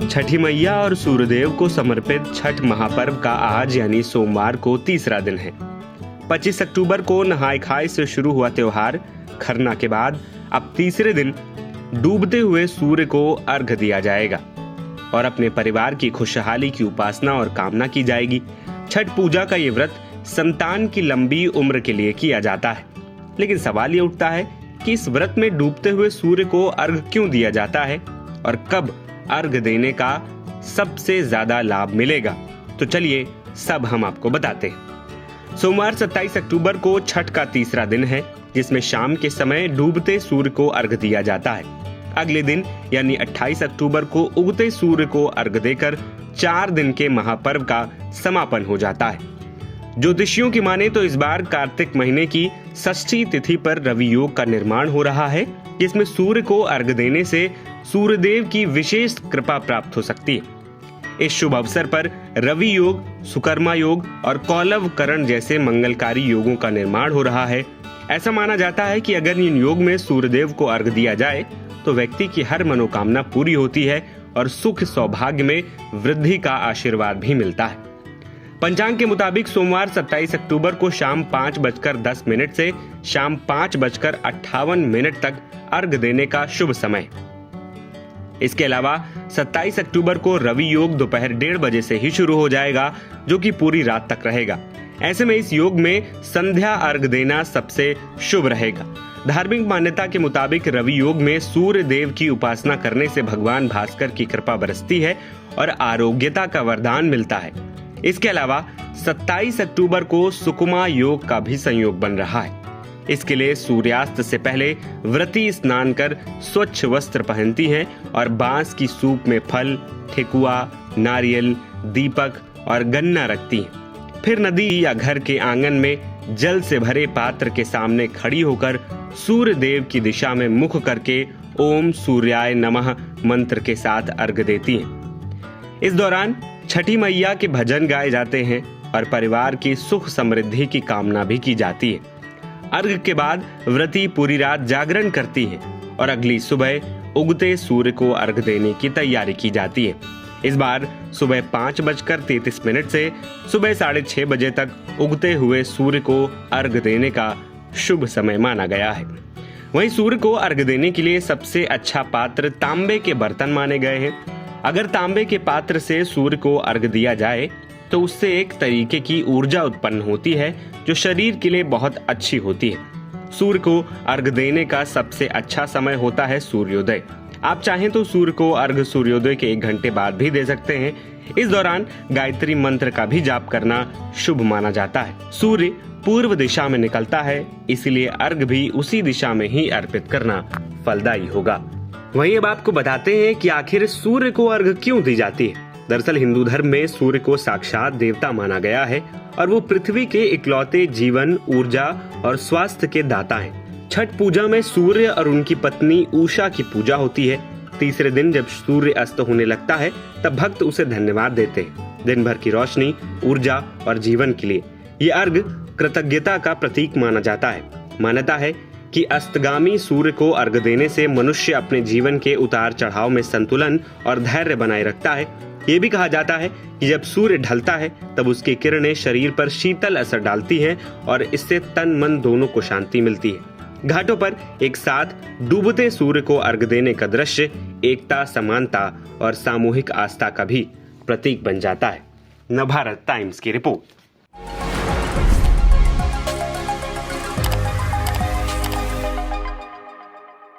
छठी मैया और सूर्यदेव को समर्पित छठ महापर्व का आज यानी सोमवार को तीसरा दिन है। 25 अक्टूबर को नहाय खाए से शुरू हुआ त्योहार खरना के बाद अब तीसरे दिन डूबते हुए सूर्य को अर्घ दिया जाएगा और अपने परिवार की खुशहाली की उपासना और कामना की जाएगी। छठ पूजा का ये व्रत संतान की लंबी उम्र के लिए किया जाता है, लेकिन सवाल ये उठता है कि इस व्रत में डूबते हुए सूर्य को अर्घ क्यों दिया जाता है और कब अर्घ देने का सबसे ज्यादा लाभ मिलेगा। तो चलिए सब हम आपको बताते हैं। सोमवार 27 अक्टूबर को छठ का तीसरा दिन है, जिसमें शाम के समय डूबते सूर्य को अर्घ दिया जाता है। अगले दिन यानी 28 अक्टूबर को उगते सूर्य को अर्घ देकर 4 दिन के महापर्व का समापन हो जाता है। ज्योतिषियों की माने तो इस बार कार्तिक महीने की षष्ठी तिथि पर रवि योग का निर्माण हो रहा है, जिसमें सूर्य को अर्घ देने से सूर्यदेव की विशेष कृपा प्राप्त हो सकती है। इस शुभ अवसर पर रवि योग, सुकर्मा योग और कौलव करण जैसे मंगलकारी योगों का निर्माण हो रहा है। ऐसा माना जाता है कि अगर इन योग में सूर्यदेव को अर्घ दिया जाए तो व्यक्ति की हर मनोकामना पूरी होती है और सुख सौभाग्य में वृद्धि का आशीर्वाद भी मिलता है। पंचांग के मुताबिक सोमवार 27 अक्टूबर को शाम 5:10 से शाम 5:58 तक अर्घ देने का शुभ समय। इसके अलावा 27 अक्टूबर को रवि योग दोपहर 1:30 बजे से ही शुरू हो जाएगा, जो कि पूरी रात तक रहेगा। ऐसे में इस योग में संध्या अर्घ देना सबसे शुभ रहेगा। धार्मिक मान्यता के मुताबिक रवि योग में सूर्य देव की उपासना करने से भगवान भास्कर की कृपा बरसती है और आरोग्यता का वरदान मिलता है। इसके अलावा 27 अक्टूबर को सुकुमा योग का भी संयोग बन रहा है। इसके लिए सूर्यास्त से पहले व्रती स्नान कर स्वच्छ वस्त्र पहनती हैं और बांस की सूप में फल, ठेकुआ, नारियल, दीपक और गन्ना रखती हैं। फिर नदी या घर के आंगन में जल से भरे पात्र के सामने खड़ी होकर सूर्य देव की दिशा में मुख करके ओम सूर्याय नमः मंत्र के साथ अर्घ देती हैं। इस दौरान छठी मैया के भजन गाए जाते हैं और परिवार की सुख समृद्धि की कामना भी की जाती है। अर्घ के बाद व्रती पूरी रात जागरण करती हैं और अगली सुबह उगते सूर्य को अर्घ देने की तैयारी की जाती है। इस बार सुबह 5:33 से सुबह 6:30 बजे तक उगते हुए सूर्य को अर्घ देने का शुभ समय माना गया है। वहीं सूर्य को अर्घ देने के लिए सबसे अच्छा पात्र तांबे के बर्तन माने गए हैं। अगर तांबे के पात्र से सूर्य को अर्घ दिया जाए तो उससे एक तरीके की ऊर्जा उत्पन्न होती है जो शरीर के लिए बहुत अच्छी होती है। सूर्य को अर्घ देने का सबसे अच्छा समय होता है सूर्योदय। आप चाहें तो सूर्य को अर्घ सूर्योदय के 1 घंटे बाद भी दे सकते हैं। इस दौरान गायत्री मंत्र का भी जाप करना शुभ माना जाता है। सूर्य पूर्व दिशा में निकलता है, इसलिए अर्घ भी उसी दिशा में ही अर्पित करना फलदायी होगा। वहीं अब आपको बताते हैं कि आखिर सूर्य को अर्घ क्यों दी जाती है। दरअसल हिंदू धर्म में सूर्य को साक्षात देवता माना गया है और वो पृथ्वी के इकलौते जीवन, ऊर्जा और स्वास्थ्य के दाता हैं। छठ पूजा में सूर्य और उनकी पत्नी उषा की पूजा होती है। तीसरे दिन जब सूर्य अस्त होने लगता है तब भक्त उसे धन्यवाद देते हैं दिन भर की रोशनी, ऊर्जा और जीवन के लिए। ये अर्घ कृतज्ञता का प्रतीक माना जाता है। मान्यता है कि अस्तगामी सूर्य को अर्घ देने से मनुष्य अपने जीवन के उतार चढ़ाव में संतुलन और धैर्य बनाए रखता है। ये भी कहा जाता है कि जब सूर्य ढलता है तब उसकी किरणें शरीर पर शीतल असर डालती हैं और इससे तन मन दोनों को शांति मिलती है। घाटों पर एक साथ डूबते सूर्य को अर्घ देने का दृश्य एकता, समानता और सामूहिक आस्था का भी प्रतीक बन जाता है। नवभारत टाइम्स की रिपोर्ट।